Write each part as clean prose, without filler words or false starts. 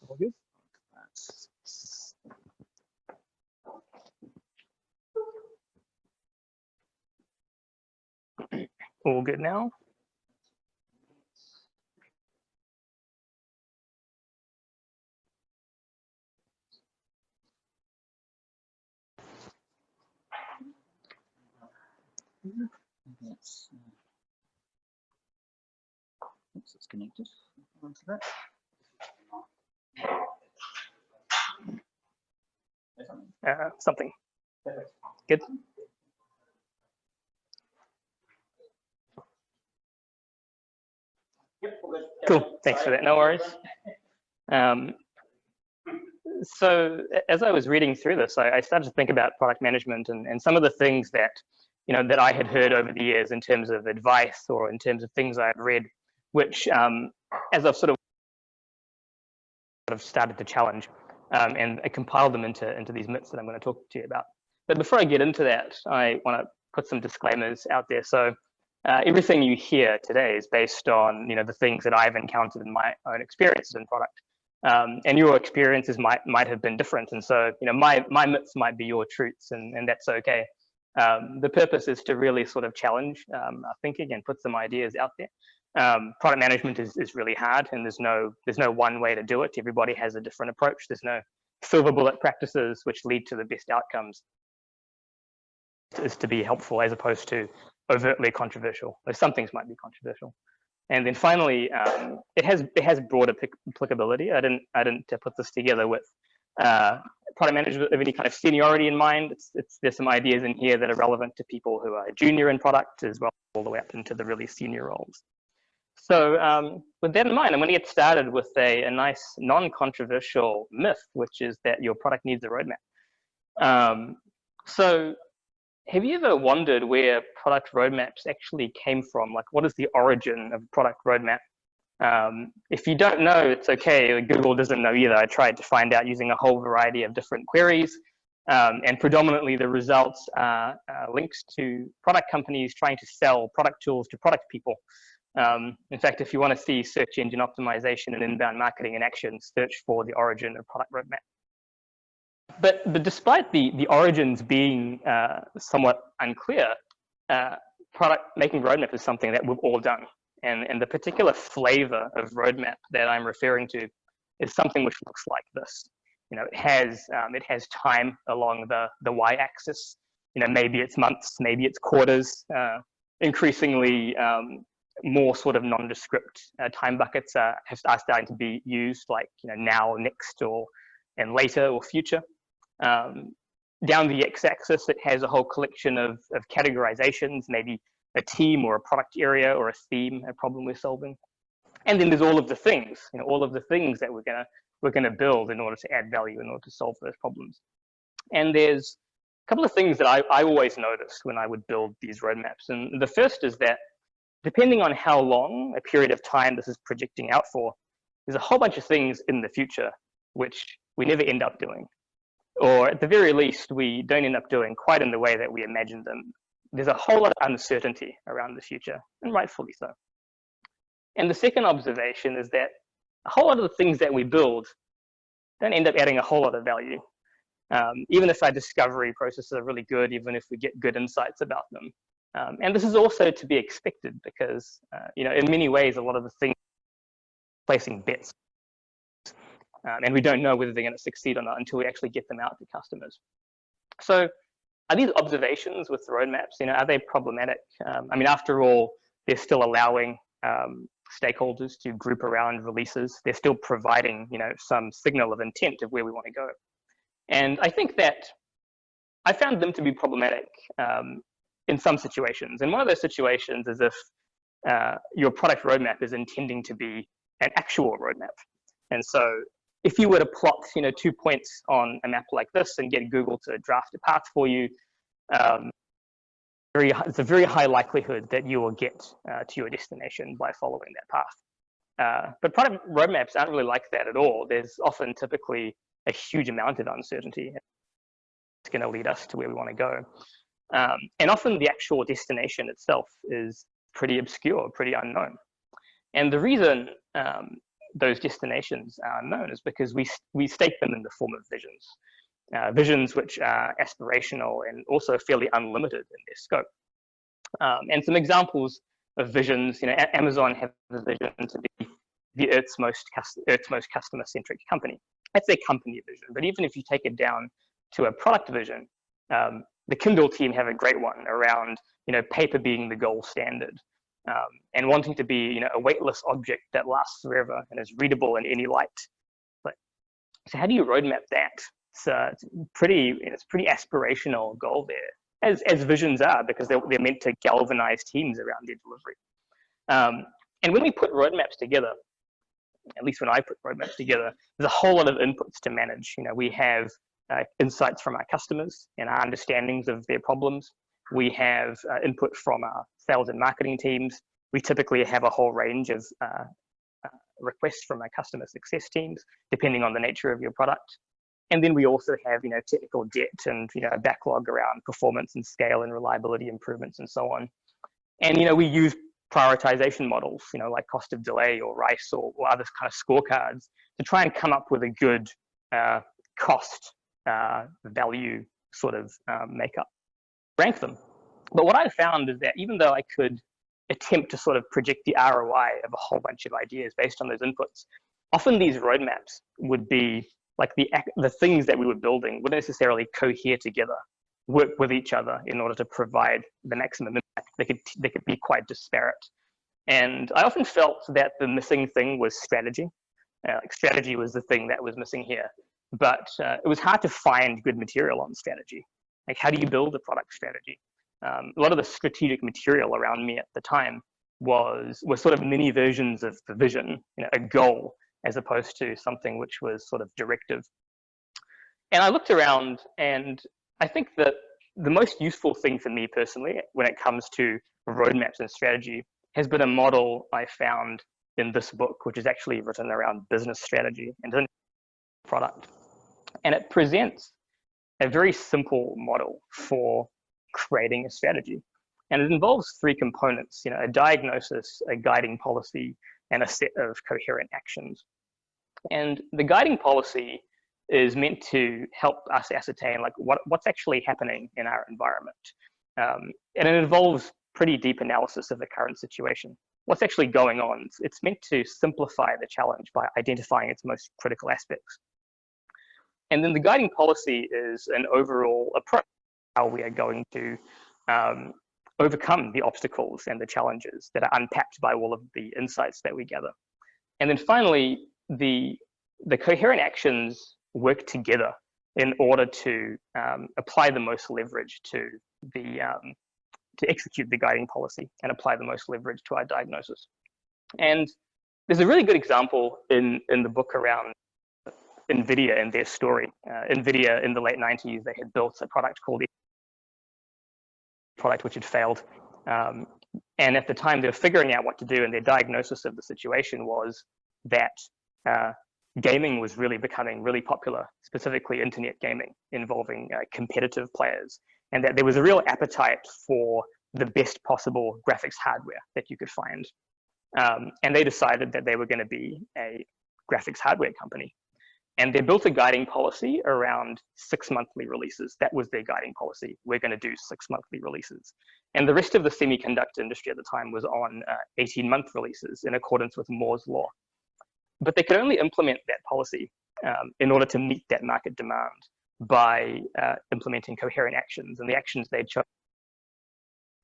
All good? All good now? Oops, it's connected onto that. Something. Good. Cool. Thanks for that. No worries. So as I was reading through this, I started to think about product management and some of the things that, that I had heard over the years in terms of advice or in terms of things I've read, which as I've sort of started to challenge and I compiled them into these myths that I'm going to talk to you about. But before I get into that, I want to put some disclaimers out there. So everything you hear today is based on, the things that I've encountered in my own experiences in product. And your experiences might have been different. And so, my myths might be your truths, and that's okay. The purpose is to really sort of challenge our thinking and put some ideas out there. Product management is really hard, and there's no one way to do it. Everybody has a different approach. There's no silver bullet practices which lead to the best outcomes. Is to be helpful as opposed to overtly controversial. Though some things might be controversial. And then finally, it has broader applicability. I didn't put this together with product management of any kind of seniority in mind. There's some ideas in here that are relevant to people who are junior in product as well, all the way up into the really senior roles. So with that in mind, I'm going to get started with a nice non-controversial myth, which is that your product needs a roadmap. So have you ever wondered where product roadmaps actually came from? Like, what is the origin of a product roadmap? If you don't know, it's okay. Google doesn't know either. I tried to find out using a whole variety of different queries. And predominantly the results are links to product companies trying to sell product tools to product people. In fact, if you want to see search engine optimization and inbound marketing in action, search for the origin of product roadmap. But despite the origins being somewhat unclear, product making roadmap is something that we've all done. And the particular flavor of roadmap that I'm referring to is something which looks like this. It has time along the y-axis. Maybe it's months, maybe it's quarters. Increasingly, more sort of nondescript time buckets are starting to be used, like now, next, and later or future. Down the x-axis, it has a whole collection of categorizations, maybe a team or a product area or a theme, a problem we're solving. And then there's all of the things, all of the things that we're gonna build in order to add value, in order to solve those problems. And there's a couple of things that I always noticed when I would build these roadmaps. And the first is that depending on how long a period of time this is projecting out for, there's a whole bunch of things in the future which we never end up doing. Or at the very least, we don't end up doing quite in the way that we imagined them. There's a whole lot of uncertainty around the future, and rightfully so. And the second observation is that a whole lot of the things that we build don't end up adding a whole lot of value. Even if our discovery processes are really good, even if we get good insights about them. And this is also to be expected because, in many ways, a lot of the things placing bets. And we don't know whether they're going to succeed or not until we actually get them out to customers. So are these observations with the roadmaps, are they problematic? After all, they're still allowing stakeholders to group around releases. They're still providing, some signal of intent of where we want to go. And I think that I found them to be problematic in some situations. And one of those situations is if your product roadmap is intending to be an actual roadmap. And so if you were to plot, 2 points on a map like this and get Google to draft a path for you, it's a very high likelihood that you will get to your destination by following that path. But product roadmaps aren't really like that at all. There's often typically a huge amount of uncertainty. It's going to lead us to where we want to go. And often the actual destination itself is pretty obscure, pretty unknown. And the reason those destinations are known is because we state them in the form of visions. Visions which are aspirational and also fairly unlimited in their scope. And some examples of visions, Amazon have a vision to be the Earth's most customer-centric company. That's their company vision. But even if you take it down to a product vision, the Kindle team have a great one around, paper being the gold standard, and wanting to be, a weightless object that lasts forever and is readable in any light. So how do you roadmap that? It's pretty aspirational goal there, as visions are, because they're meant to galvanize teams around their delivery. And when we put roadmaps together, at least when I put roadmaps together, there's a whole lot of inputs to manage. We have insights from our customers and our understandings of their problems. We have input from our sales and marketing teams. We typically have a whole range of requests from our customer success teams, depending on the nature of your product. And then we also have, technical debt and, a backlog around performance and scale and reliability improvements and so on. And, we use prioritization models, like cost of delay or RICE or other kind of scorecards to try and come up with a good cost value sort of makeup, rank them. But what I found is that even though I could attempt to sort of project the ROI of a whole bunch of ideas based on those inputs, often these roadmaps would be like the things that we were building wouldn't necessarily cohere together, work with each other in order to provide the maximum impact. They could be quite disparate. And I often felt that the missing thing was strategy. Strategy was the thing that was missing here. But it was hard to find good material on strategy. Like, how do you build a product strategy? A lot of the strategic material around me at the time was sort of mini versions of the vision, a goal, as opposed to something which was sort of directive. And I looked around, and I think that the most useful thing for me personally, when it comes to roadmaps and strategy, has been a model I found in this book, which is actually written around business strategy and product. And it presents a very simple model for creating a strategy. And it involves three components, a diagnosis, a guiding policy, and a set of coherent actions. And the guiding policy is meant to help us ascertain like what's actually happening in our environment. And it involves pretty deep analysis of the current situation. What's actually going on? It's meant to simplify the challenge by identifying its most critical aspects. And then the guiding policy is an overall approach, how we are going to overcome the obstacles and the challenges that are unpacked by all of the insights that we gather. And then finally, the coherent actions work together in order to apply the most leverage to execute the guiding policy and apply the most leverage to our diagnosis. And there's a really good example in the book around NVIDIA and their story. NVIDIA in the late 90s, they had built a product called product which had failed. And at the time, they were figuring out what to do, and their diagnosis of the situation was that gaming was really becoming really popular, specifically internet gaming involving competitive players, and that there was a real appetite for the best possible graphics hardware that you could find. And they decided that they were going to be a graphics hardware company. And they built a guiding policy around 6 monthly releases. That was their guiding policy. We're going to do 6 monthly releases. And the rest of the semiconductor industry at the time was on 18-month releases in accordance with Moore's law. But they could only implement that policy in order to meet that market demand by implementing coherent actions. And the actions they chose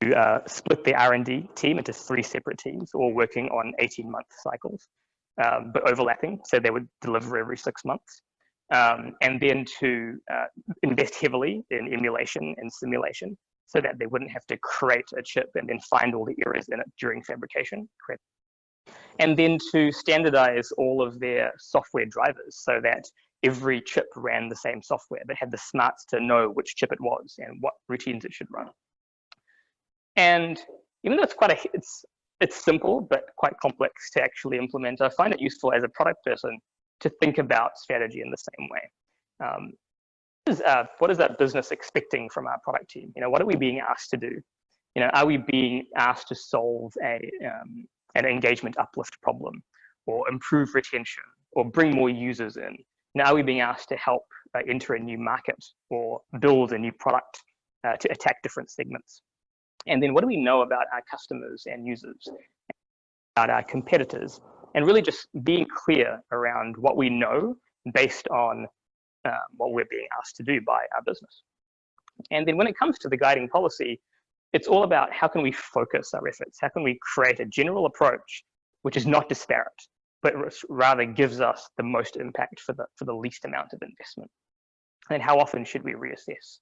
to split the R&D team into 3 separate teams, all working on 18-month cycles, but overlapping, so they would deliver every 6 months. And then to invest heavily in emulation and simulation so that they wouldn't have to create a chip and then find all the errors in it during fabrication. And then to standardize all of their software drivers so that every chip ran the same software, but had the smarts to know which chip it was and what routines it should run. And even though it's simple, but quite complex to actually implement, I find it useful as a product person to think about strategy in the same way. What is that business expecting from our product team? What are we being asked to do? Are we being asked to solve an engagement uplift problem? or improve retention or bring more users in? Now we're being asked to help enter a new market or build a new product to attack different segments. And then what do we know about our customers and users, about our competitors, and really just being clear around what we know based on what we're being asked to do by our business. And then when it comes to the guiding policy, it's all about how can we focus our efforts? How can we create a general approach which is not disparate, but rather gives us the most impact for the least amount of investment? And how often should we reassess?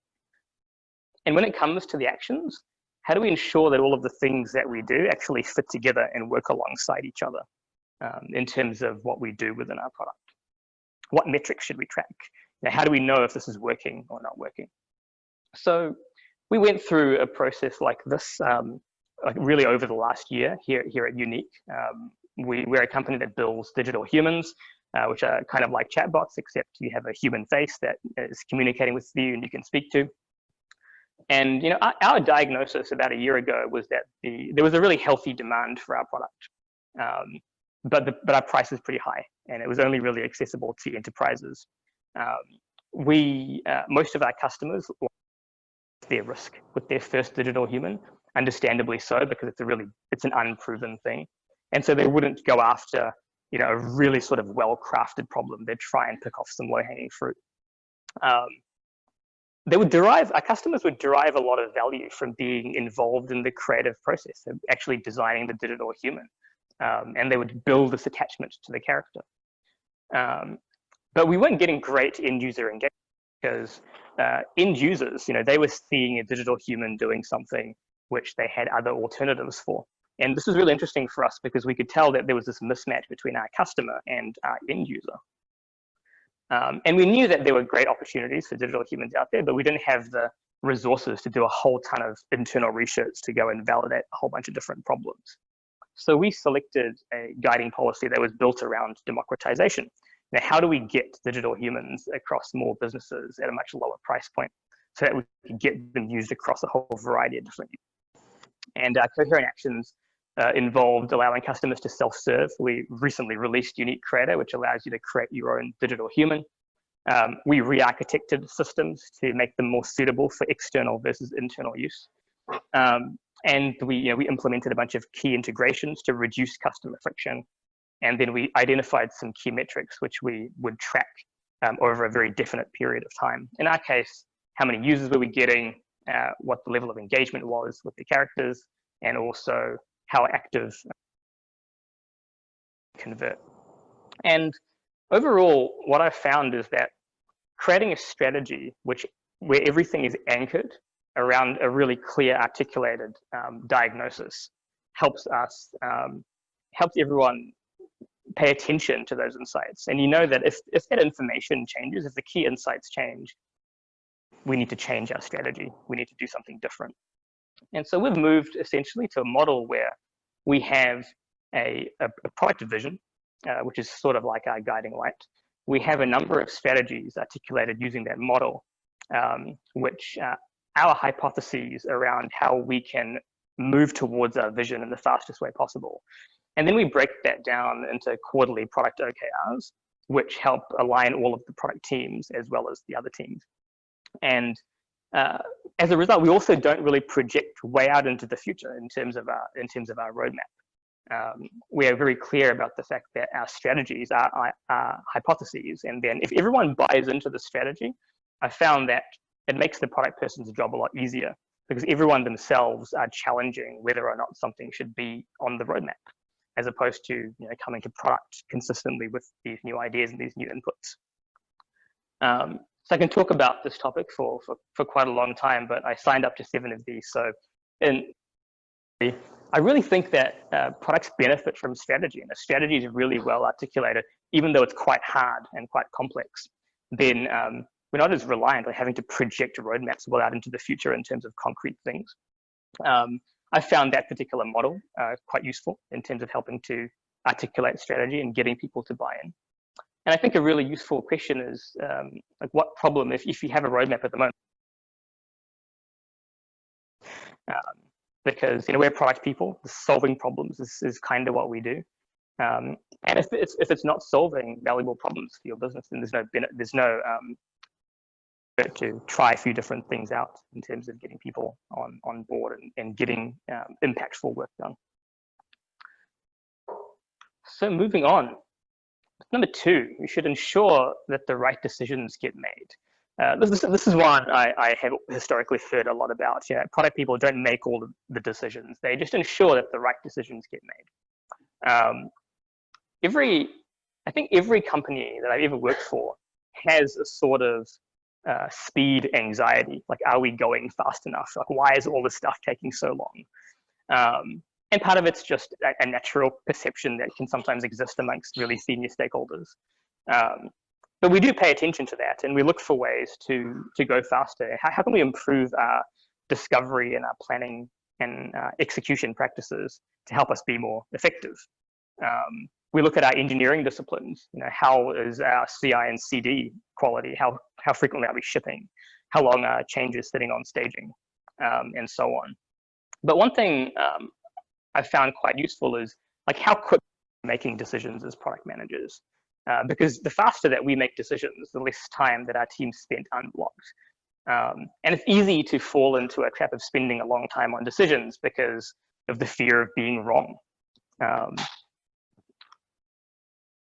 And when it comes to the actions, how do we ensure that all of the things that we do actually fit together and work alongside each other in terms of what we do within our product? What metrics should we track? Now, how do we know if this is working or not working? So we went through a process like this, like really over the last year here at UneeQ. We're a company that builds digital humans, which are kind of like chatbots, except you have a human face that is communicating with you and you can speak to. And our diagnosis about a year ago was that there was a really healthy demand for our product, but our price is pretty high, and it was only really accessible to enterprises. Most of our customers their risk with their first digital human, understandably so, because it's an unproven thing, and so they wouldn't go after a really sort of well-crafted problem. They'd try and pick off some low-hanging fruit. Our customers would derive a lot of value from being involved in the creative process of actually designing the digital human, and they would build this attachment to the character. But we weren't getting great end user engagement, because end users, they were seeing a digital human doing something which they had other alternatives for. And this was really interesting for us because we could tell that there was this mismatch between our customer and our end user. And we knew that there were great opportunities for digital humans out there, but we didn't have the resources to do a whole ton of internal research to go and validate a whole bunch of different problems. So we selected a guiding policy that was built around democratization. Now, how do we get digital humans across more businesses at a much lower price point so that we can get them used across a whole variety of different uses? And our coherent actions involved allowing customers to self-serve. We recently released UneeQ Creator, which allows you to create your own digital human. We re-architected systems to make them more suitable for external versus internal use. And we implemented a bunch of key integrations to reduce customer friction. And then we identified some key metrics which we would track over a very definite period of time. In our case, how many users were we getting, what the level of engagement was with the characters, and also how active convert. And overall, what I've found is that creating a strategy where everything is anchored around a really clear, articulated diagnosis helps everyone pay attention to those insights. And that if that information changes, if the key insights change, we need to change our strategy. We need to do something different. And so we've moved essentially to a model where we have a product division, which is sort of like our guiding light. We have a number of strategies articulated using that model, which our hypotheses around how we can move towards our vision in the fastest way possible. And then we break that down into quarterly product OKRs, which help align all of the product teams as well as the other teams. And as a result, we also don't really project way out into the future in terms of our roadmap. We are very clear about the fact that our strategies are hypotheses, and then if everyone buys into the strategy, I found that it makes the product person's job a lot easier, because everyone themselves are challenging whether or not something should be on the roadmap, as opposed to coming to product consistently with these new ideas and these new inputs. So I can talk about this topic for quite a long time, but I signed up to 7 of these. So I really think that products benefit from strategy, and the strategy is really well articulated, even though it's quite hard and quite complex. Then we're not as reliant on having to project roadmaps well out into the future in terms of concrete things. I found that particular model quite useful in terms of helping to articulate strategy and getting people to buy in. And I think a really useful question is, like, what problem, if you have a roadmap at the moment, because we're product people, solving problems is kind of what we do. And if it's not solving valuable problems for your business, then there's no to try a few different things out in terms of getting people on board and getting impactful work done. So moving on, number 2, we should ensure that the right decisions get made. This is one I have historically heard a lot about. Product people don't make all the decisions; they just ensure that the right decisions get made. I think every company that I've ever worked for has a sort of speed anxiety. Like, are we going fast enough? Like, why is all this stuff taking so long? And part of it's just a natural perception that can sometimes exist amongst really senior stakeholders. But we do pay attention to that, and we look for ways to go faster. How can we improve our discovery and our planning and execution practices to help us be more effective? We look at our engineering disciplines. How is our CI and CD quality? How frequently are we shipping? How long are changes sitting on staging, and so on. But one thing I found quite useful is like how quick we're making decisions as product managers, because the faster that we make decisions, the less time that our team spent unblocked. And it's easy to fall into a trap of spending a long time on decisions because of the fear of being wrong.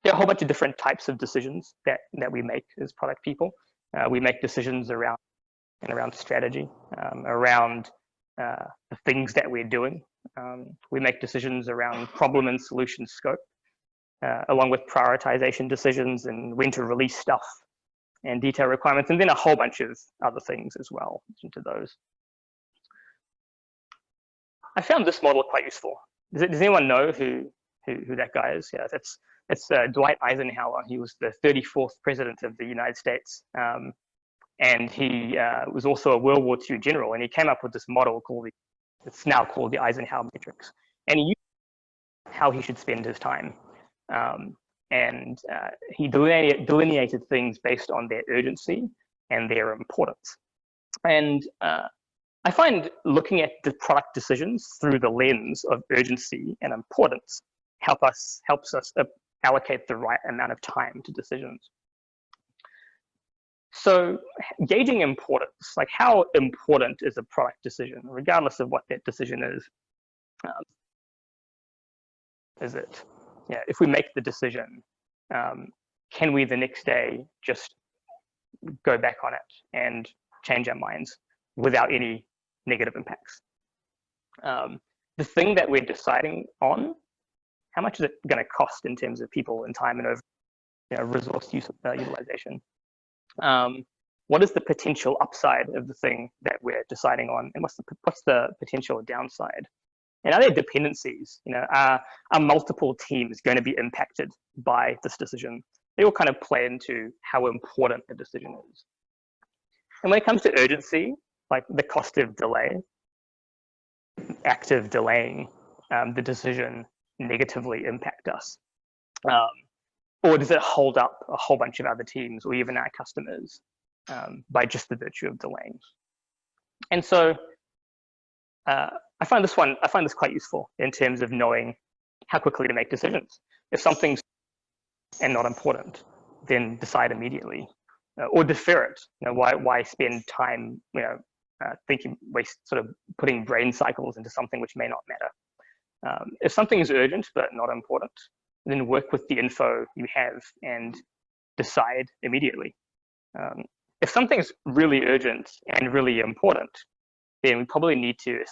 There are a whole bunch of different types of decisions that we make as product people. We make decisions around strategy, around the things that we're doing. We make decisions around problem and solution scope, along with prioritization decisions and when to release stuff and detail requirements, and then a whole bunch of other things as well into those. I found this model quite useful. Does anyone know who that guy is? Yeah, it's Dwight Eisenhower. He was the 34th president of the United States. And he was also a World War II general, and he came up with this model it's now called the Eisenhower matrix. And he used how he should spend his time. He delineated things based on their urgency and their importance. And I find looking at the product decisions through the lens of urgency and importance helps us allocate the right amount of time to decisions. So gauging importance, like how important is a product decision, regardless of what that decision is. If we make the decision, can we the next day just go back on it and change our minds without any negative impacts? The thing that we're deciding on, how much is it going to cost in terms of people and time and over resource utilization? What is the potential upside of the thing that we're deciding on, and what's the potential downside? And are there dependencies? Are multiple teams going to be impacted by this decision? They all kind of play into how important a decision is. And when it comes to urgency, like the cost of delay, active delaying the decision negatively impact us? Or does it hold up a whole bunch of other teams or even our customers by just the virtue of delaying? And so I find this quite useful in terms of knowing how quickly to make decisions. If something's and not important, then decide immediately, or defer it. Why spend time sort of putting brain cycles into something which may not matter? If something is urgent but not important, then work with the info you have and decide immediately. If something's really urgent and really important, then we probably need to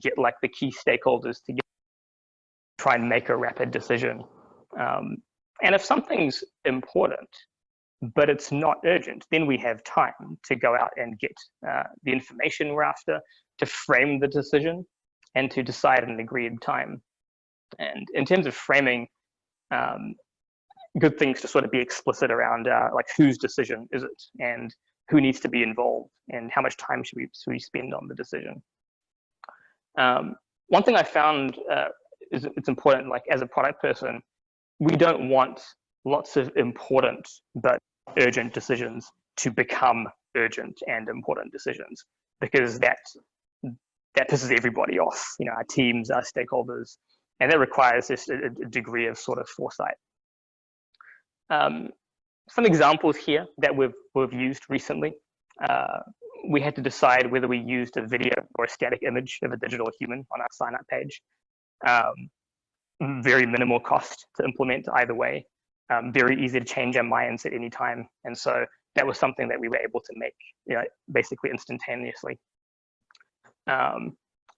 get like the key stakeholders together, try and make a rapid decision. And if something's important, but it's not urgent, then we have time to go out and get the information we're after, to frame the decision, and to decide an agreed time. And in terms of framing, good things to sort of be explicit around like whose decision is it, and who needs to be involved, and how much time should we spend on the decision. One thing I found is it's important, like as a product person, we don't want lots of important but urgent decisions to become urgent and important decisions, because that pisses everybody off, our teams, our stakeholders, And that requires just a degree of sort of foresight. Some examples here that we've used recently. We had to decide whether we used a video or a static image of a digital human on our sign-up page. Very minimal cost to implement either way. Very easy to change our minds at any time. And so that was something that we were able to make, basically instantaneously.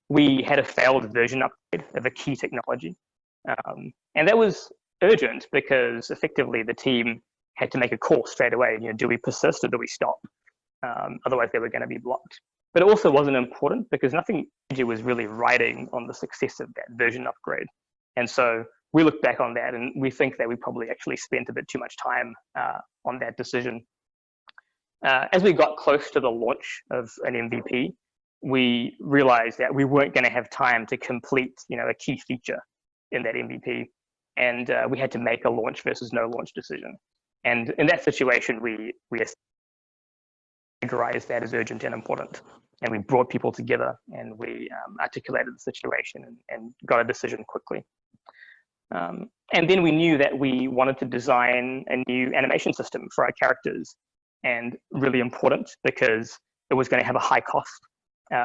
We had a failed version upgrade of a key technology. And that was urgent because effectively the team had to make a call straight away. Do we persist or do we stop? Otherwise they were going to be blocked. But it also wasn't important because nothing was really riding on the success of that version upgrade. And so we look back on that and we think that we probably actually spent a bit too much time on that decision. As we got close to the launch of an MVP, we realized that we weren't going to have time to complete, a key feature in that MVP. And we had to make a launch versus no launch decision. And in that situation, we categorized that as urgent and important. And we brought people together and we articulated the situation and got a decision quickly. And then we knew that we wanted to design a new animation system for our characters, and really important because it was going to have a high cost.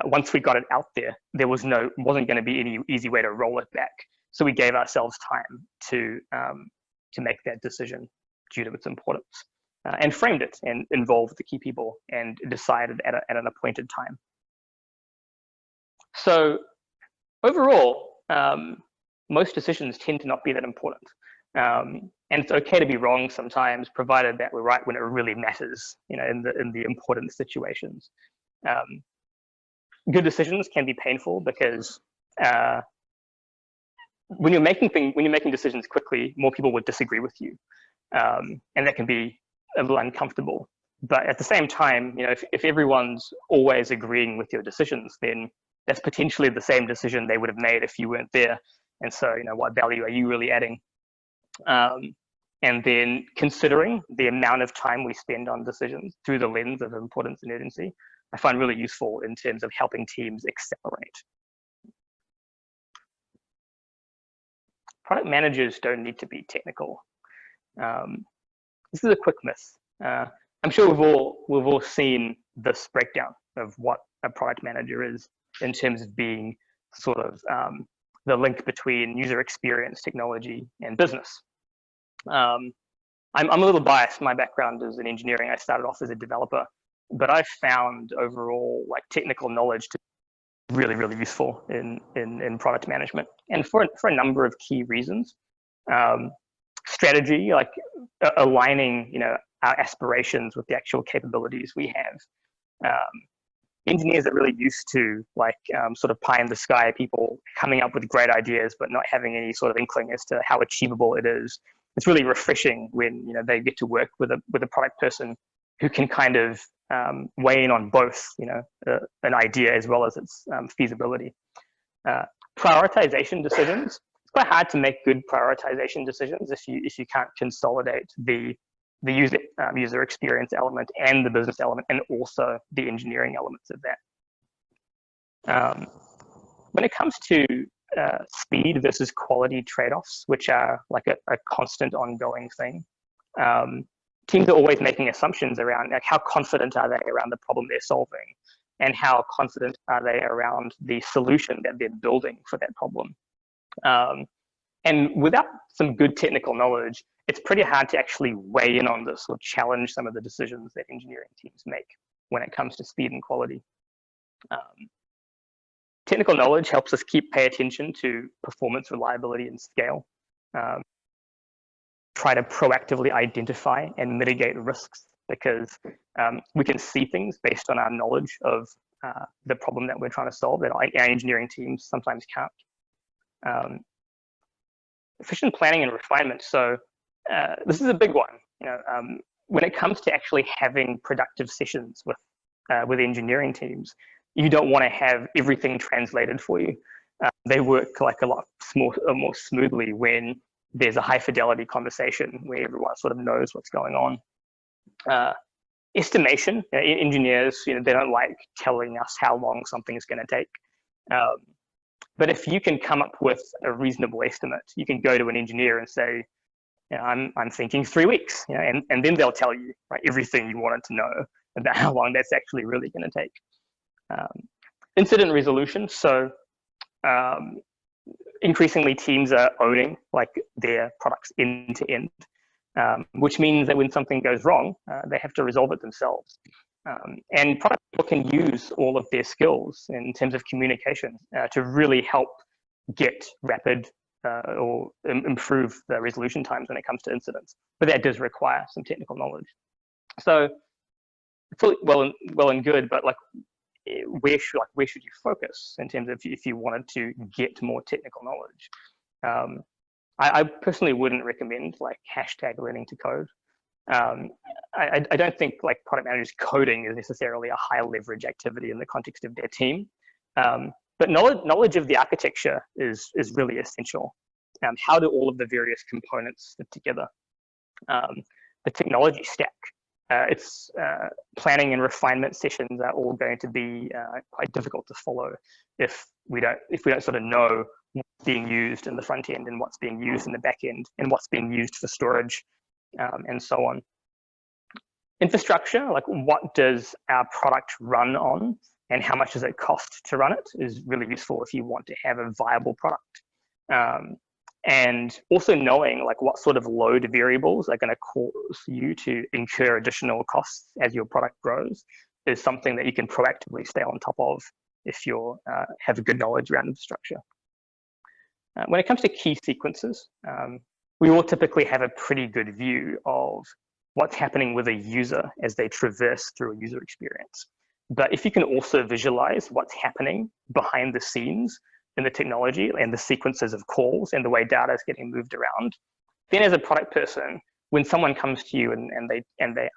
Once we got it out there wasn't going to be any easy way to roll it back. So we gave ourselves time to make that decision due to its importance, and framed it and involved the key people and decided at an appointed time. So overall, most decisions tend to not be that important. And it's okay to be wrong sometimes, provided that we're right when it really matters, in the important situations. Good decisions can be painful because when you're making decisions quickly, more people would disagree with you, and that can be a little uncomfortable. But at the same time, if everyone's always agreeing with your decisions, then that's potentially the same decision they would have made if you weren't there. And so, what value are you really adding? And then considering the amount of time we spend on decisions through the lens of importance and urgency, I find really useful in terms of helping teams accelerate. Product managers don't need to be technical. This is a quick myth. I'm sure we've all seen this breakdown of what a product manager is in terms of being sort of the link between user experience, technology, and business. I'm a little biased. My background is in engineering. I started off as a developer, but I've found overall technical knowledge to be really, really useful in product management, and for a number of key reasons. Strategy, like aligning, our aspirations with the actual capabilities we have. Engineers are really used to sort of pie in the sky people coming up with great ideas, but not having any sort of inkling as to how achievable it is. It's really refreshing when they get to work with a product person who can kind of weigh in on both, an idea as well as its feasibility. Prioritization decisions. It's quite hard to make good prioritization decisions if you can't consolidate the user experience element and the business element and also the engineering elements of that. When it comes to speed versus quality trade-offs, which are like a constant ongoing thing, teams are always making assumptions around how confident are they around the problem they're solving, and how confident are they around the solution that they're building for that problem. And without some good technical knowledge, it's pretty hard to actually weigh in on this or challenge some of the decisions that engineering teams make when it comes to speed and quality. Technical knowledge helps us pay attention to performance, reliability, and scale. Try to proactively identify and mitigate risks because we can see things based on our knowledge of the problem that we're trying to solve that our engineering teams sometimes can't. Efficient planning and refinement. So this is a big one. When it comes to actually having productive sessions with engineering teams, you don't want to have everything translated for you. They work a lot more smoothly when there's a high fidelity conversation where everyone sort of knows what's going on. Estimation. Engineers, they don't like telling us how long something is going to take. But if you can come up with a reasonable estimate, you can go to an engineer and say, I'm thinking 3 weeks, and then they'll tell you, right, everything you wanted to know about how long that's actually really going to take. Incident resolution. So increasingly teams are owning like their products end to end, which means that when something goes wrong, they have to resolve it themselves. And product people can use all of their skills in terms of communication to really help get rapid or improve the resolution times when it comes to incidents. But that does require some technical knowledge. So well and good, but like where should you focus in terms of if you wanted to get more technical knowledge? I personally wouldn't recommend like hashtag learning to code. I don't think like product managers coding is necessarily a high leverage activity in the context of their team. But knowledge of the architecture is really essential. How do all of the various components fit together? The technology stack. Its planning and refinement sessions are all going to be quite difficult to follow if we don't sort of know what's being used in the front end and what's being used in the back end and what's being used for storage and so on. Infrastructure, like what does our product run on and how much does it cost to run it, is really useful if you want to have a viable product. And also knowing like what sort of load variables are going to cause you to incur additional costs as your product grows is something that you can proactively stay on top of if you have a good knowledge around infrastructure. When it comes to key sequences, we will typically have a pretty good view of what's happening with a user as they traverse through a user experience. But if you can also visualize what's happening behind the scenes in the technology and the sequences of calls and the way data is getting moved around, then as a product person, when someone comes to you and they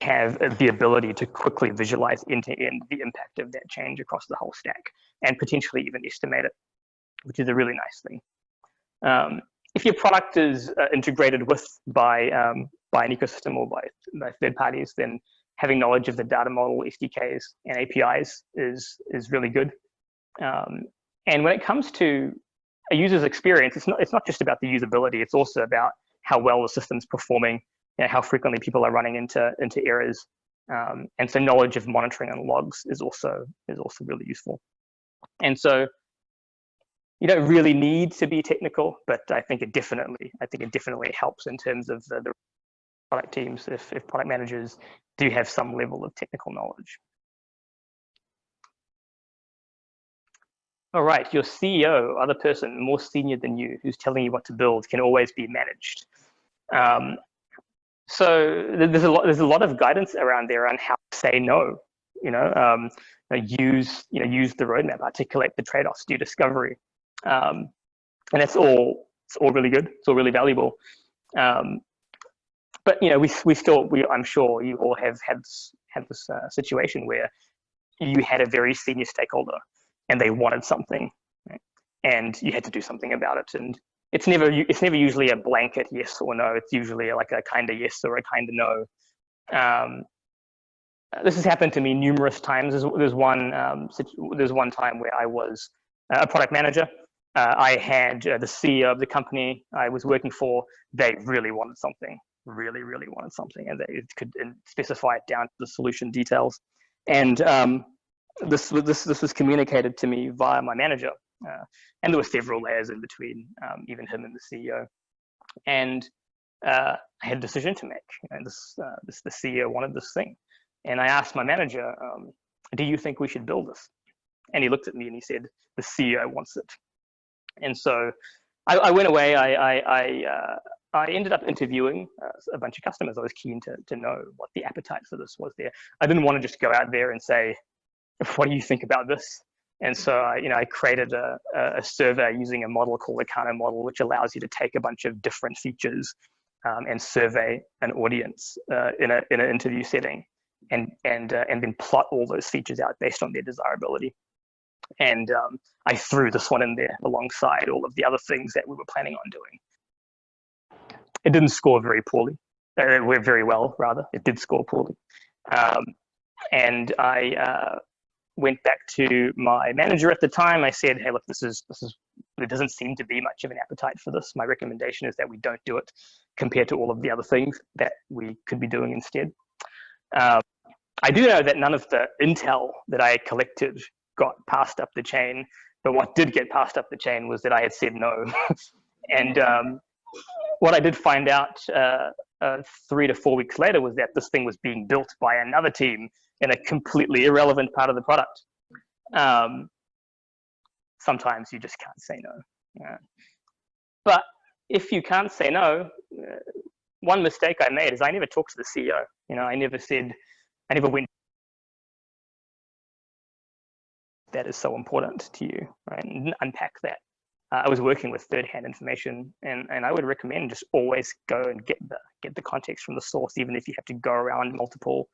have the ability to quickly visualize end to end the impact of that change across the whole stack and potentially even estimate it, which is a really nice thing. If your product is integrated with by an ecosystem or by third parties, then having knowledge of the data model, SDKs, and APIs is really good. And when it comes to a user's experience, it's not just about the usability. It's also about how well the system's performing, how frequently people are running into errors. And so knowledge of monitoring and logs is also really useful. And so you don't really need to be technical, but I think it definitely helps in terms of the product teams if product managers do have some level of technical knowledge. All right, your CEO, other person more senior than you, who's telling you what to build, can always be managed. So there's a lot of guidance around there on how to say no. Use the roadmap, articulate the trade-offs, do discovery, and it's all really good. It's all really valuable. But I'm sure you all have had this situation where you had a very senior stakeholder and they wanted something, right? And you had to do something about it. And it's never usually a blanket yes or no. It's usually like a kind of yes or a kind of no. This has happened to me numerous times. There's one time where I was a product manager. I had the CEO of the company I was working for. They really wanted something, really wanted something, and they could specify it down to the solution details. And this was communicated to me via my manager, and there were several layers in between, even him and the CEO. And I had a decision to make. The CEO wanted this thing, and I asked my manager, "Do you think we should build this?" And he looked at me and he said, "The CEO wants it." And so I went away. I ended up interviewing a bunch of customers. I was keen to know what the appetite for this was there. I didn't want to just go out there and say, "What do you think about this?" And so I created a survey using a model called the Kano model, which allows you to take a bunch of different features and survey an audience in an interview setting, and then plot all those features out based on their desirability. And I threw this one in there alongside all of the other things that we were planning on doing. It didn't score very poorly. Very well, rather. It did score poorly. And I went back to my manager at the time. I said, hey, look, there doesn't seem to be much of an appetite for this. My recommendation is that we don't do it compared to all of the other things that we could be doing instead. I do know that none of the intel that I collected got passed up the chain, but what did get passed up the chain was that I had said no. And what I did find out 3 to 4 weeks later was that this thing was being built by another team in a completely irrelevant part of the product. Sometimes you just can't say no. But if you can't say no, one mistake I made is I never talked to the CEO. I never went, that is so important to you, right? And unpack that. I was working with third-hand information, and I would recommend just always go and get the context from the source, even if you have to go around multiple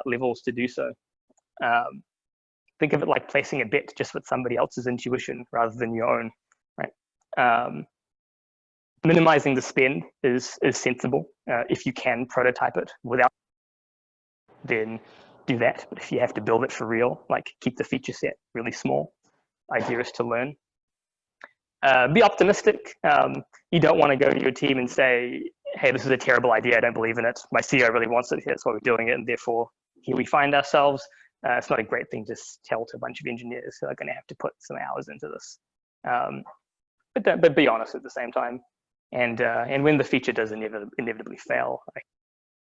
levels to do so. Think of it like placing a bet just with somebody else's intuition rather than your own, right? Minimizing the spend is sensible. If you can prototype it without, then do that. But if you have to build it for real, like keep the feature set really small. Idea is to learn. Be optimistic. You don't want to go to your team and say, hey, this is a terrible idea. I don't believe in it. My CEO really wants it. That's why we're doing it. And therefore, here we find ourselves. It's not a great thing to tell to a bunch of engineers who are going to have to put some hours into this. But be honest at the same time. And when the feature does inevitably fail,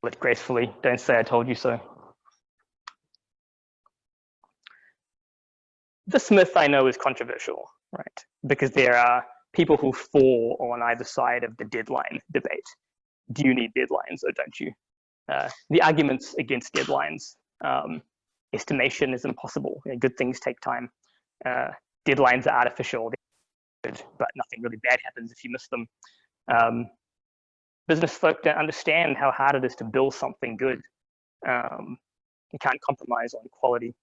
call it gracefully. Don't say I told you so. This myth I know is controversial, right? Because there are people who fall on either side of the deadline debate. Do you need deadlines or don't you? The arguments against deadlines, estimation is impossible. Good things take time. Deadlines are artificial, but nothing really bad happens if you miss them. Business folk don't understand how hard it is to build something good. You can't compromise on quality.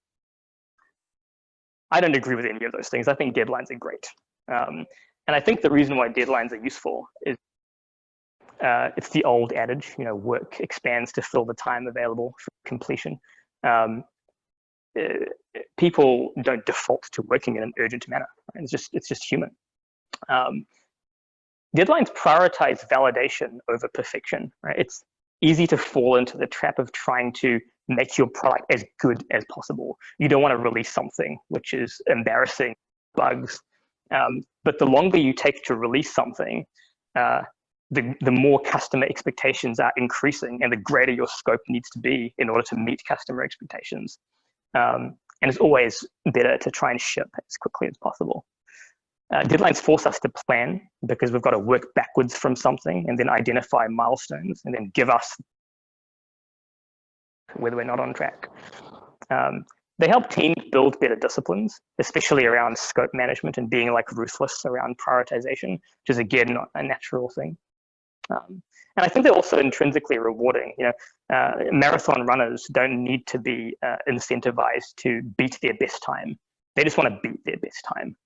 I don't agree with any of those things. I think deadlines are great. And I think the reason why deadlines are useful is it's the old adage, work expands to fill the time available for completion. People don't default to working in an urgent manner. Right? It's just human. Deadlines prioritize validation over perfection. Right? It's easy to fall into the trap of trying to make your product as good as possible. You don't want to release something which is embarrassing, bugs. But the longer you take to release something, the more customer expectations are increasing and the greater your scope needs to be in order to meet customer expectations. And it's always better to try and ship as quickly as possible. Deadlines force us to plan because we've got to work backwards from something and then identify milestones and then give us whether we're not on track. They help teams build better disciplines, especially around scope management and being ruthless around prioritization, which is again not a natural thing. And I think they're also intrinsically rewarding. Marathon runners don't need to be incentivized to beat their best time. They just want to beat their best time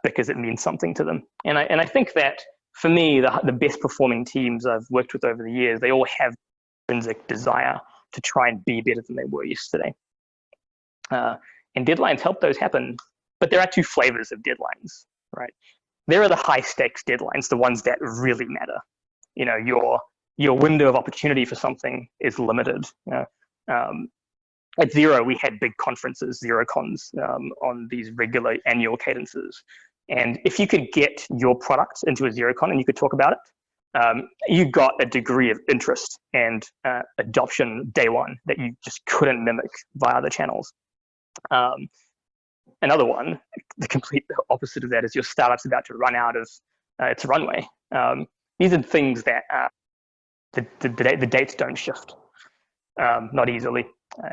because it means something to them. And I think that for me, the best performing teams I've worked with over the years, they all have intrinsic desire to try and be better than they were yesterday. And deadlines help those happen, but there are two flavors of deadlines, right? There are the high stakes deadlines, the ones that really matter. Your window of opportunity for something is limited. At Xero, we had big conferences, XeroCons, on these regular annual cadences. And if you could get your product into a XeroCon and you could talk about it, you got a degree of interest and adoption day one that you just couldn't mimic via the channels. Another one, the complete opposite of that, is your startup's about to run out of its runway. These are things that the dates don't shift, not easily.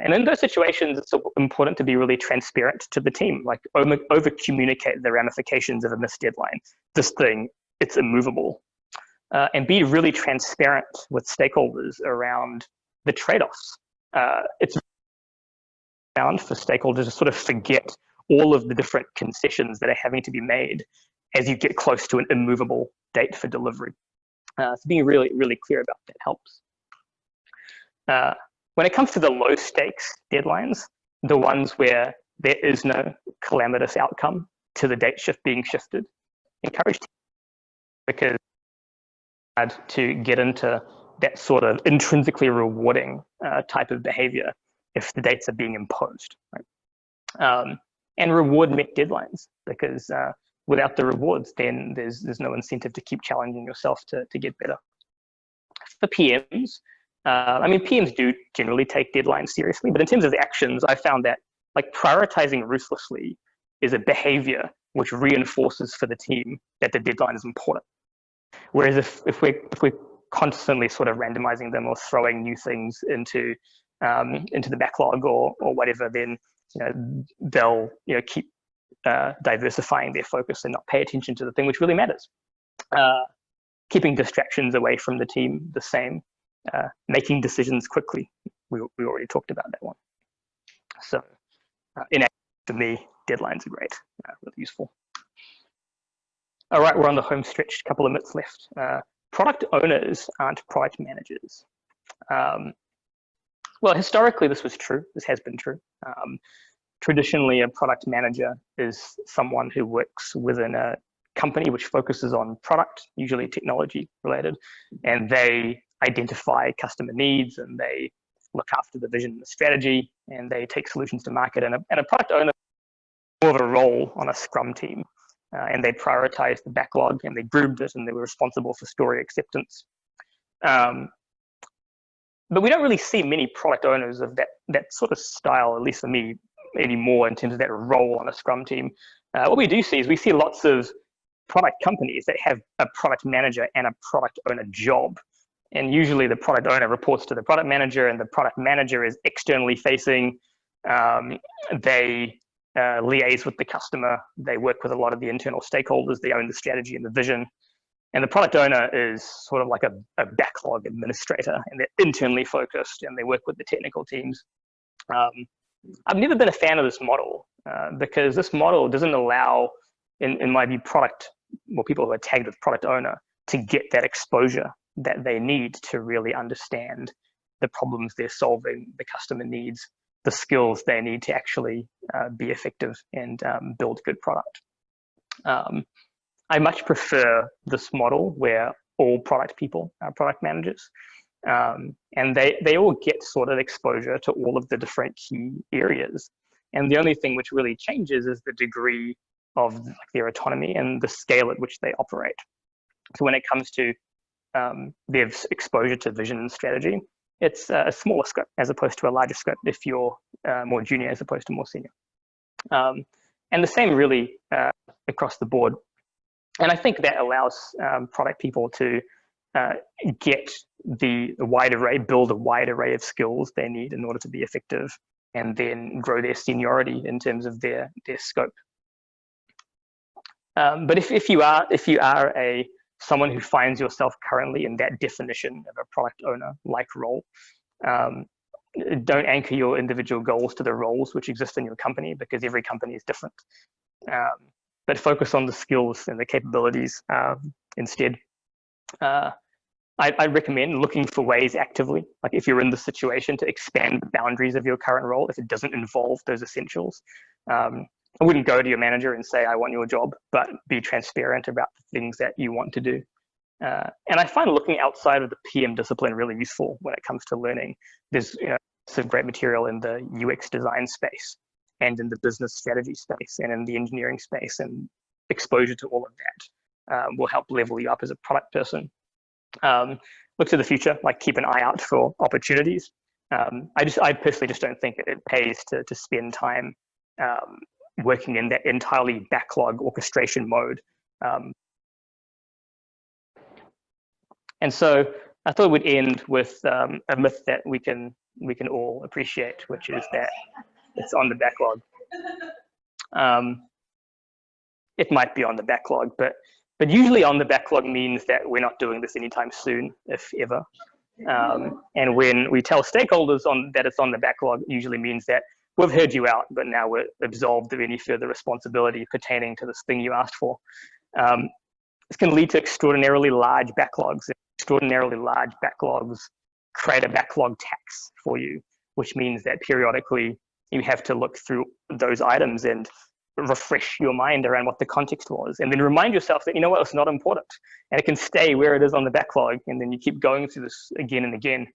And in those situations, it's important to be really transparent to the team, over communicate the ramifications of a missed deadline. This thing, it's immovable. And be really transparent with stakeholders around the trade-offs. It's found for stakeholders to sort of forget all of the different concessions that are having to be made as you get close to an immovable date for delivery. So being really, really clear about that helps. When it comes to the low stakes deadlines, the ones where there is no calamitous outcome to the date shift being shifted. Encourage because it's hard to get into that sort of intrinsically rewarding type of behavior if the dates are being imposed. Right? And reward met deadlines, because without the rewards, then there's no incentive to keep challenging yourself to get better. For PMs, I mean, PMs do generally take deadlines seriously, but in terms of the actions, I found that like prioritizing ruthlessly is a behavior which reinforces for the team that the deadline is important. Whereas if we're constantly sort of randomizing them or throwing new things into the backlog or whatever, then they'll keep diversifying their focus and not pay attention to the thing which really matters. Keeping distractions away from the team the same. Making decisions quickly. We already talked about that one. So for me, deadlines are great, really useful. All right, we're on the home stretch, couple of minutes left. Product owners aren't product managers. Well, historically, this was true. This has been true. Traditionally, a product manager is someone who works within a company which focuses on product, usually technology related, and they identify customer needs and they look after the vision and the strategy, and they take solutions to market. And a product owner has more of a role on a Scrum team, and they prioritize the backlog and they grouped it and they were responsible for story acceptance. But we don't really see many product owners of that sort of style, at least for me, anymore in terms of that role on a Scrum team. What we do see is we see lots of product companies that have a product manager and a product owner job. And usually the product owner reports to the product manager, and the product manager is externally facing. They liaise with the customer. They work with a lot of the internal stakeholders. They own the strategy and the vision. And the product owner is sort of like a backlog administrator, and they're internally focused and they work with the technical teams. I've never been a fan of this model because this model doesn't allow, in my view, people who are tagged with product owner to get that exposure that they need to really understand the problems they're solving, the customer needs, the skills they need to actually be effective and build good product. I much prefer this model where all product people are product managers, and they all get sort of exposure to all of the different key areas. And the only thing which really changes is the degree of their autonomy and the scale at which they operate. So when it comes to their exposure to vision and strategy, it's a smaller scope as opposed to a larger scope if you're more junior as opposed to more senior. And the same really across the board. And I think that allows product people to get the wide array, build a wide array of skills they need in order to be effective, and then grow their seniority in terms of their scope. But if you are someone who finds yourself currently in that definition of a product owner like role, don't anchor your individual goals to the roles which exist in your company, because every company is different. But focus on the skills and the capabilities instead. I recommend looking for ways actively, like if you're in the situation, to expand the boundaries of your current role if it doesn't involve those essentials. I wouldn't go to your manager and say, I want your job, but be transparent about the things that you want to do. And I find looking outside of the PM discipline really useful when it comes to learning. There's some great material in the UX design space and in the business strategy space and in the engineering space, and exposure to all of that will help level you up as a product person. Look to the future, like keep an eye out for opportunities. I personally just don't think it pays to spend time working in that entirely backlog orchestration mode. And so I thought we'd end with a myth that we can all appreciate, which is that it's on the backlog. It might be on the backlog, but usually on the backlog means that we're not doing this anytime soon, if ever. And when we tell stakeholders that it's on the backlog, it usually means that we've heard you out, but now we're absolved of any further responsibility pertaining to this thing you asked for. This can lead to extraordinarily large backlogs. Extraordinarily large backlogs create a backlog tax for you, which means that periodically you have to look through those items and refresh your mind around what the context was, and then remind yourself that, you know what, it's not important, and it can stay where it is on the backlog, and then you keep going through this again and again.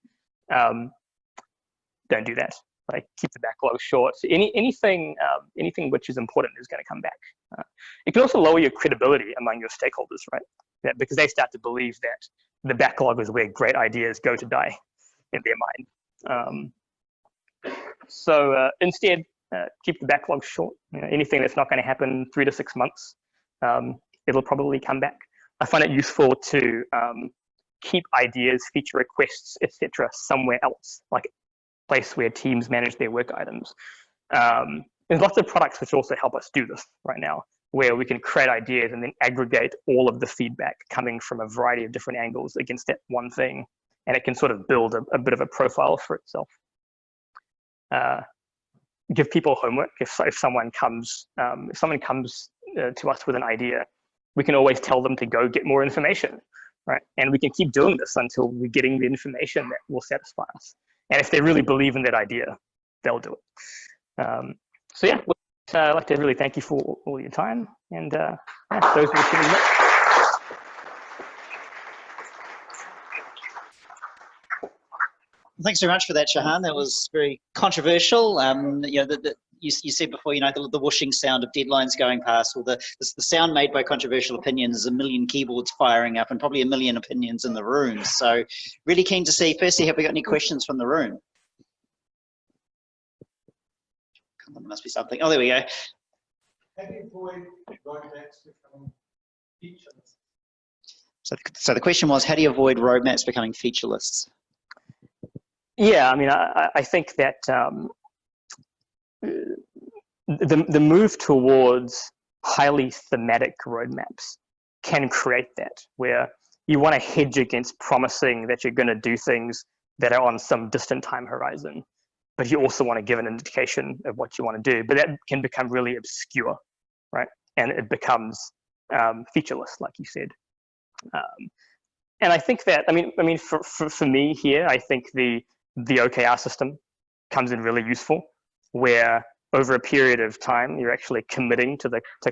Don't do that. Like, keep the backlog short. So anything which is important is going to come back. It can also lower your credibility among your stakeholders, right? That, because they start to believe that the backlog is where great ideas go to die in their mind. So instead, keep the backlog short. You know, anything that's not going to happen 3 to 6 months, it'll probably come back. I find it useful to keep ideas, feature requests, etc., somewhere else, like a place where teams manage their work items. There's lots of products which also help us do this right now, where we can create ideas and then aggregate all of the feedback coming from a variety of different angles against that one thing, and it can sort of build a bit of a profile for itself. Give people homework. If someone comes to us with an idea, we can always tell them to go get more information, right? And we can keep doing this until we're getting the information that will satisfy us. And if they really believe in that idea, they'll do it. So yeah, I'd like to really thank you for all your time, and yeah, those were the things. Thanks very much for that, Shehan. That was very controversial. You know, you said before, you know, the whooshing sound of deadlines going past, or the sound made by controversial opinions is a million keyboards firing up and probably a million opinions in the room. So really keen to see, firstly, have we got any questions from the room? Come on, there must be something. Oh, there we go. How do you avoid roadmaps becoming featureless? So the question was, how do you avoid roadmaps becoming featureless? Yeah, I mean, I think that the move towards highly thematic roadmaps can create that, where you want to hedge against promising that you're going to do things that are on some distant time horizon, but you also want to give an indication of what you want to do. But that can become really obscure, right? And it becomes featureless, like you said. And I think that, I mean, for me here, I think the OKR system comes in really useful, where over a period of time, you're actually committing to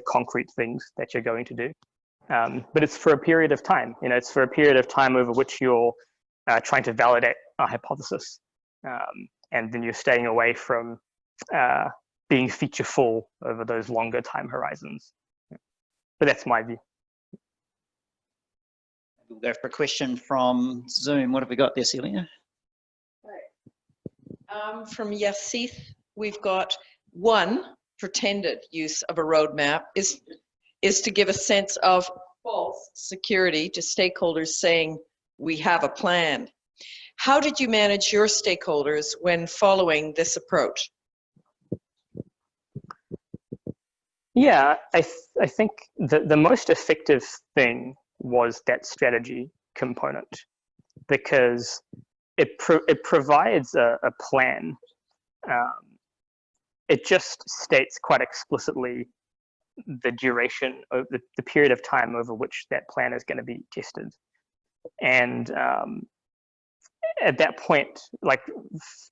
concrete things that you're going to do. But it's for a period of time. You know, it's for a period of time over which you're trying to validate a hypothesis. And then you're staying away from being featureful over those longer time horizons. But that's my view. We'll go for a question from Zoom. What have we got there, Celia? From Yassith, we've got one pretended use of a roadmap is to give a sense of false security to stakeholders saying, we have a plan. How did you manage your stakeholders when following this approach? Yeah, I think the most effective thing was that strategy component, because it provides a plan. It just states quite explicitly the duration of the period of time over which that plan is going to be tested. And at that point, like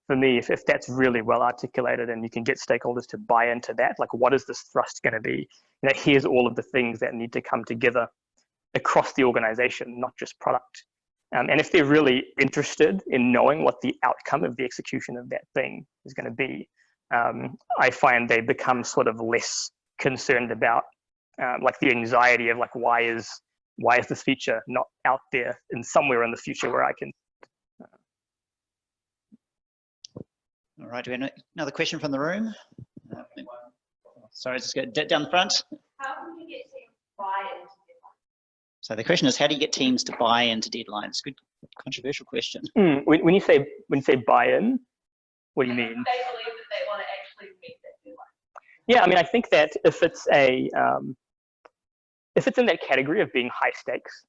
for me, if that's really well articulated and you can get stakeholders to buy into that, like what is this thrust going to be? You know, here's all of the things that need to come together across the organization, not just product. And if they're really interested in knowing what the outcome of the execution of that thing is going to be, I find they become sort of less concerned about like the anxiety of like, why is this feature not out there in somewhere in the future where I can. All right, do we have another question from the room? Sorry, just go down the front. How can you get teams to buy into deadlines? So the question is, how do you get teams to buy into deadlines? Good, controversial question. When you say buy-in, what do you mean? They believe that they want to actually meet that deadline. Yeah, I mean, I think that if it's in that category of being high stakes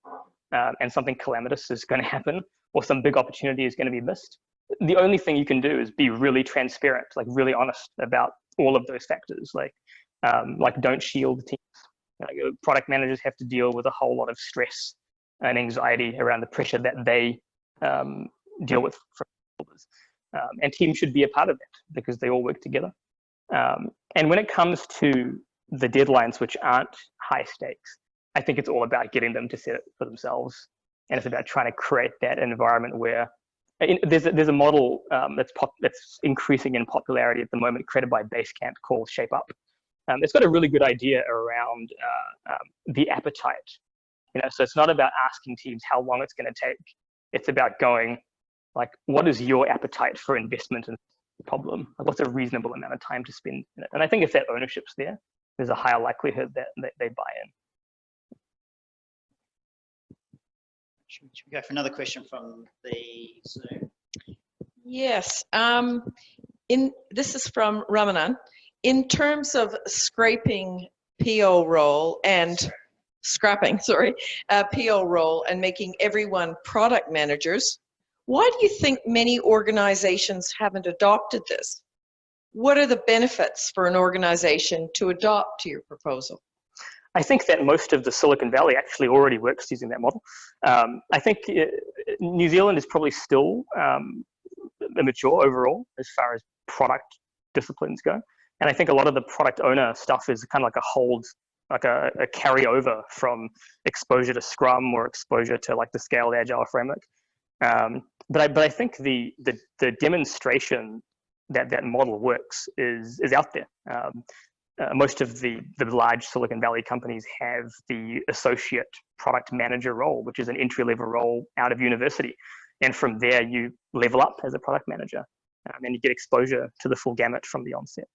and something calamitous is going to happen or some big opportunity is going to be missed, the only thing you can do is be really transparent, like really honest about all of those factors. Like don't shield the teams. Like, product managers have to deal with a whole lot of stress and anxiety around the pressure that they deal with from others. And teams should be a part of that because they all work together. And when it comes to the deadlines, which aren't high stakes, I think it's all about getting them to set it for themselves. And it's about trying to create that environment where there's a model that's increasing in popularity at the moment, created by Basecamp, called Shape Up. It's got a really good idea around the appetite. So it's not about asking teams how long it's going to take. It's about going, like, what is your appetite for investment in the problem? Like, what's a reasonable amount of time to spend in it? And I think if that ownership's there, there's a higher likelihood that they buy in. Should we go for another question from the Zoom? Yes. This is from Ramanan. In terms of scraping PO role and scrapping, PO role and making everyone product managers, why do you think many organizations haven't adopted this? What are the benefits for an organization to adopt your proposal? I think that most of the Silicon Valley actually already works using that model. I think New Zealand is probably still immature overall as far as product disciplines go. And I think a lot of the product owner stuff is kind of like a hold, like a carryover from exposure to Scrum or exposure to like the Scaled Agile framework. But I think the demonstration that model works is out there. Most of the large Silicon Valley companies have the associate product manager role, which is an entry-level role out of university. And from there, you level up as a product manager, and you get exposure to the full gamut from the onset.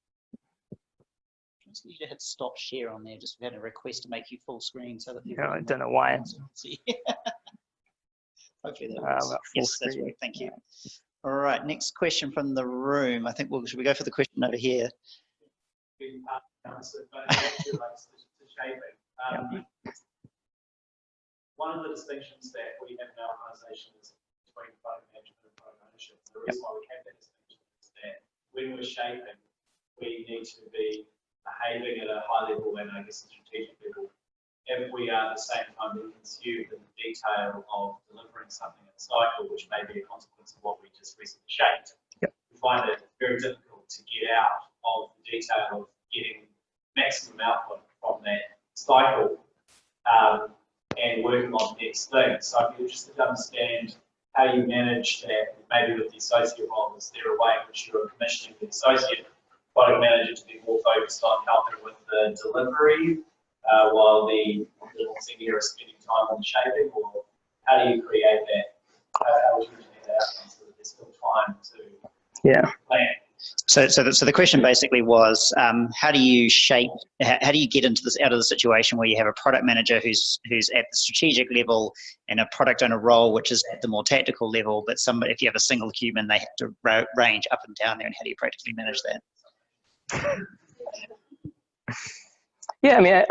You should hit stop share on there. Just had a request to make you full screen so that people. I don't know why. Hopefully that works. Yes, that's great. Thank you. All right, next question from the room. I think should we go for the question over here? Answered, but it actually relates to shaping. One of the distinctions that we have in our organisation is between product management and product ownership. The reason why we have that distinction is that when we're shaping, we need to be behaving at a high level and I guess a strategic level. If we are at the same time being consumed in the detail of delivering something in a cycle, which may be a consequence of what we just recently shaped, we find it very difficult to get out of the detail of getting maximum output from that cycle and working on the next thing. So I'd be interested to understand how you manage that, maybe with the associate role. Is there a way in which you're commissioning the associate product manager to be more focused on helping with the delivery while the more senior is spending time on the shaping, or how do you create that? How would you engineer that outcome so that there's still time to plan? So the question basically was, how do you get into this, out of the situation where you have a product manager who's at the strategic level and a product owner role which is at the more tactical level, but if you have a single human, they have to range up and down there, and how do you practically manage that? Yeah, I mean,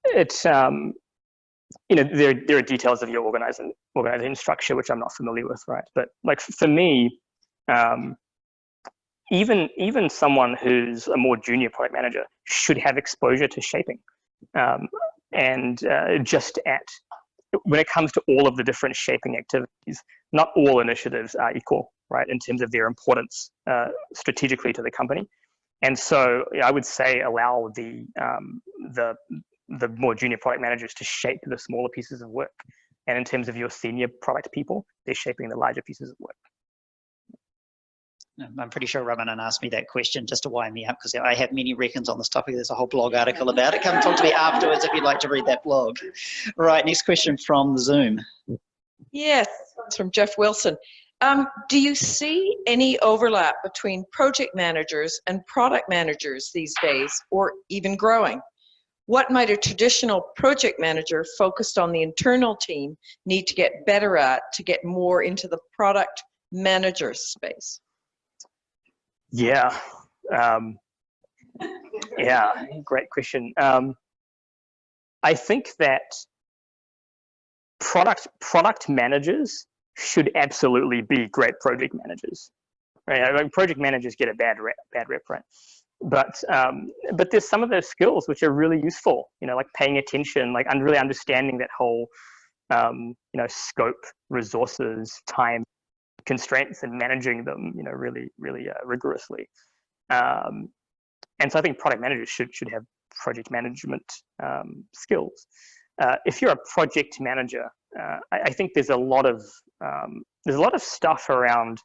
it's there are details of your organization structure which I'm not familiar with, right? But like for me, even someone who's a more junior product manager should have exposure to shaping, and when it comes to all of the different shaping activities, not all initiatives are equal, right, in terms of their importance strategically to the company. And so I would say allow the more junior product managers to shape the smaller pieces of work, and in terms of your senior product people, they're shaping the larger pieces of work. I'm pretty sure Ramanan asked me that question just to wind me up, because I have many reckons on this topic. There's a whole blog article about it. Come and talk to me afterwards if you'd like to read that blog. All right, next question from the Zoom. Yes, it's from Jeff Wilson. Do you see any overlap between project managers and product managers these days, or even growing? What might a traditional project manager focused on the internal team need to get better at to get more into the product manager space? Yeah, great question. I think that product managers should absolutely be great project managers. Right? I mean, project managers get a bad rep, right? But there's some of those skills which are really useful. Like paying attention, like really understanding that whole, scope, resources, time constraints, and managing them, really rigorously. And so I think product managers should have project management skills. If you're a project manager, I think there's a lot of stuff around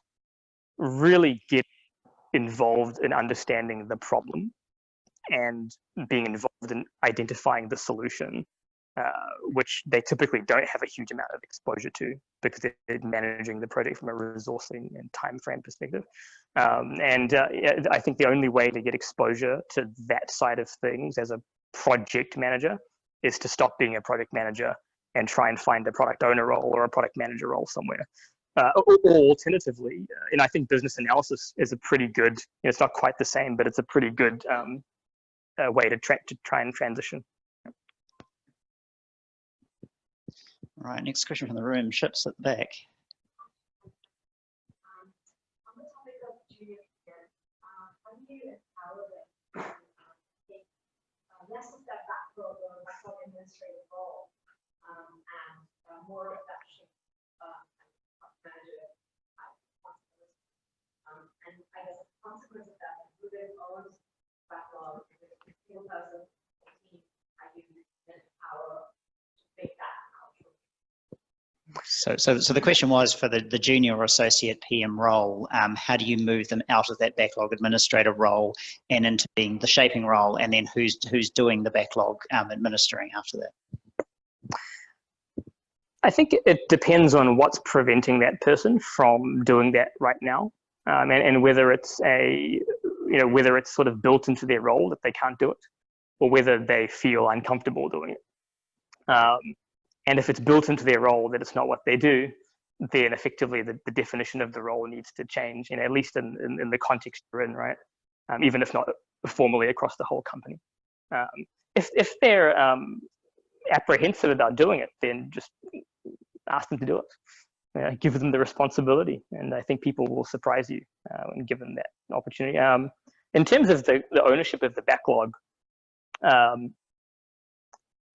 really get involved in understanding the problem and being involved in identifying the solution, which they typically don't have a huge amount of exposure to because they're managing the project from a resourcing and time frame perspective. I think the only way to get exposure to that side of things as a project manager is to stop being a project manager and try and find a product owner role or a product manager role somewhere. Or alternatively, and I think business analysis is a pretty good, it's not quite the same, but it's a pretty good way to try and transition. All right, next question from the room. Ships at the back. On the topic of junior peers, how do you empower them to take less of that backlog or backlog administrative role and more of that shift manager responsibility? And I guess the consequence of that is who then owns backlog, if it's a single person, a team, how do you empower to make that cultural? So the question was for the junior or associate PM role, how do you move them out of that backlog administrator role and into being the shaping role, and then who's doing the backlog administering after that? I think it depends on what's preventing that person from doing that right now, and whether it's whether it's sort of built into their role that they can't do it, or whether they feel uncomfortable doing it. And if it's built into their role that it's not what they do, then effectively the definition of the role needs to change, at least in the context you're in, right? Even if not formally across the whole company. If they're apprehensive about doing it, then just ask them to do it. Give them the responsibility, and I think people will surprise you when given that opportunity. In terms of the ownership of the backlog, I'm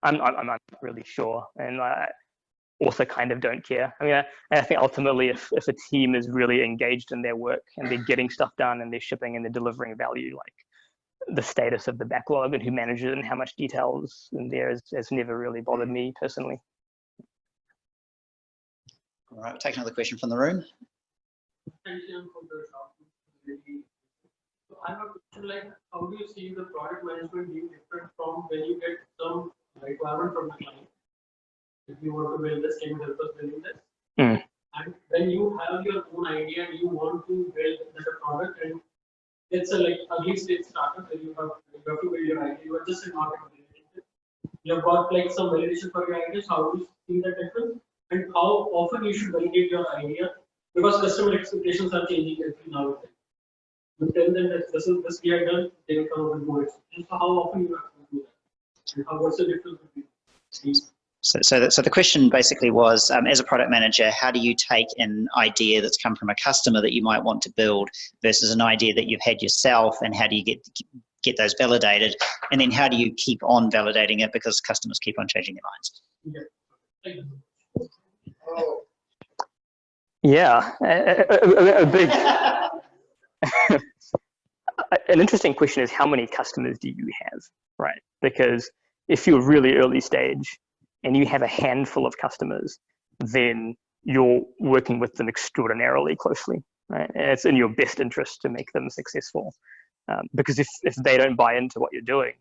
not really sure, and I also kind of don't care. I mean, I think ultimately if a team is really engaged in their work and they're getting stuff done and they're shipping and they're delivering value, like the status of the backlog and who manages it and how much details in there has never really bothered me personally. All right, we'll take another question from the room. Thank you for the talk. So I have a question like, how do you see the product management being different from when you get some requirement from the client? If you want to build this, can you help us building this? And when you have your own idea and you want to build that product, and it's a like early stage startup where you have to build your idea. You are just a market validation. You have got like some validation for your ideas. How do you see the difference? And how often you should validate your idea? Because customer expectations are changing every now and then. You tell them that this we have done, they will come up with more expectations. So how often you have to do that? And what's the difference between these? So the question basically was, as a product manager, how do you take an idea that's come from a customer that you might want to build versus an idea that you've had yourself, and how do you get those validated, and then how do you keep on validating it because customers keep on changing their minds? Yeah. Thank you. Yeah, a big, an interesting question is how many customers do you have, right? Because if you're really early stage and you have a handful of customers, then you're working with them extraordinarily closely, right? And it's in your best interest to make them successful. Because if they don't buy into what you're doing,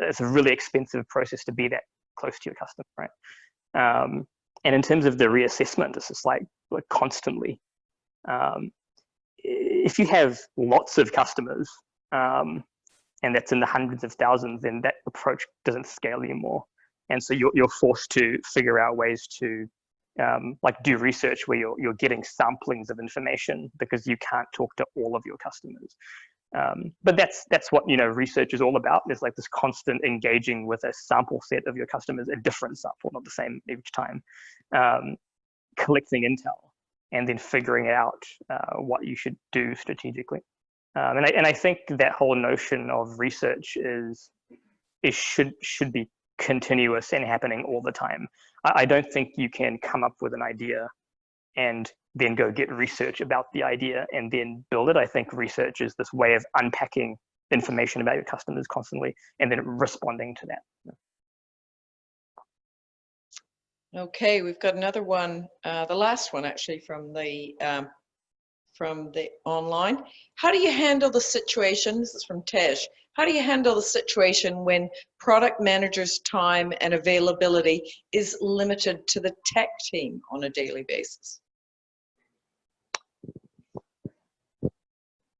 it's a really expensive process to be that close to your customer, right? And in terms of the reassessment, it's just like constantly. If you have lots of customers, and that's in the hundreds of thousands, then that approach doesn't scale anymore. And so you're forced to figure out ways to like do research where you're getting samplings of information because you can't talk to all of your customers. But that's what research is all about. There's like this constant engaging with a sample set of your customers, a different sample, not the same each time, collecting intel and then figuring out what you should do strategically. And I think that whole notion of research should be continuous and happening all the time. I don't think you can come up with an idea and then go get research about the idea and then build it. I think research is this way of unpacking information about your customers constantly and then responding to that. Okay, we've got another one, the last one actually from the online. How do you handle the situation, this is from Tej, how do you handle the situation when product manager's time and availability is limited to the tech team on a daily basis?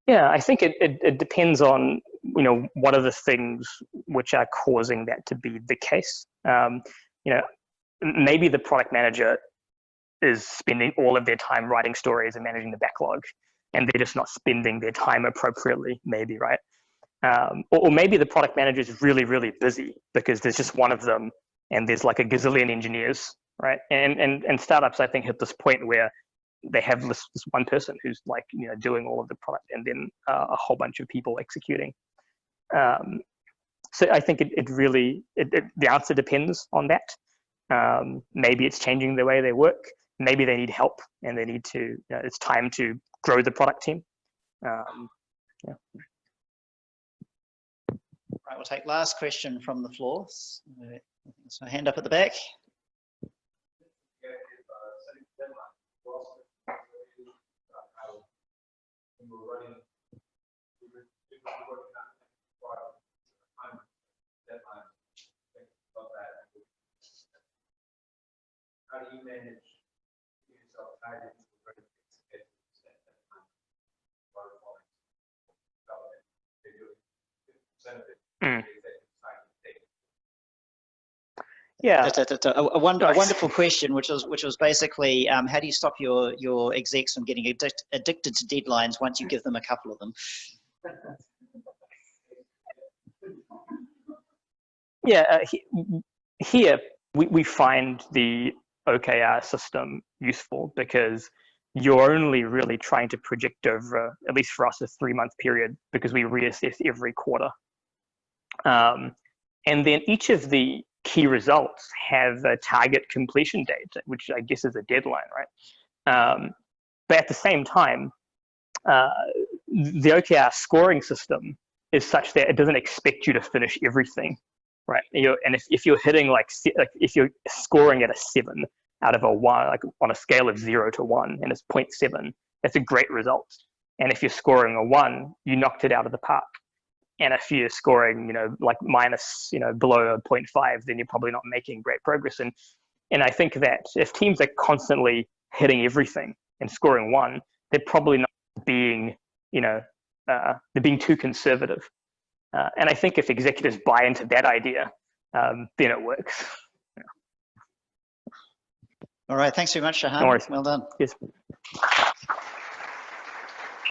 Yeah, I think it depends on, you know, what are the things which are causing that to be the case. You know, maybe the product manager is spending all of their time writing stories and managing the backlog, and they're just not spending their time appropriately, maybe, right? Or maybe the product manager is really, really busy because there's just one of them and there's like a gazillion engineers, right? And startups, I think, hit this point where they have this one person who's like, you know, doing all of the product and then a whole bunch of people executing. So I think it really, the answer depends on that. Maybe it's changing the way they work. Maybe they need help and they need to, you know, it's time to grow the product team. Yeah. Right, we'll take last question from the floor. So hand up at the back. How do you manage yourself targeting Yeah, That's a wonderful question, which was basically how do you stop your execs from getting addicted to deadlines once you give them a couple of them? Yeah, here we find the OKR system useful because you're only really trying to project over, at least for us, a 3-month period because we reassess every quarter. And then each of the key results have a target completion date, which I guess is a deadline, right? But at the same time, the OKR scoring system is such that it doesn't expect you to finish everything, right? And if you're hitting like if you're scoring at a 7 out of a 1, like on a scale of 0 to 1, and it's 0.7, that's a great result. And if you're scoring a 1, you knocked it out of the park. And if you're scoring, you know, like minus, you know, below a 0.5, then you're probably not making great progress. And I think that if teams are constantly hitting everything and scoring 1, they're probably not being, you know, they're being too conservative. And I think if executives buy into that idea, then it works. Yeah. All right, thanks very much, Shehan. No worries. Well done. Yes.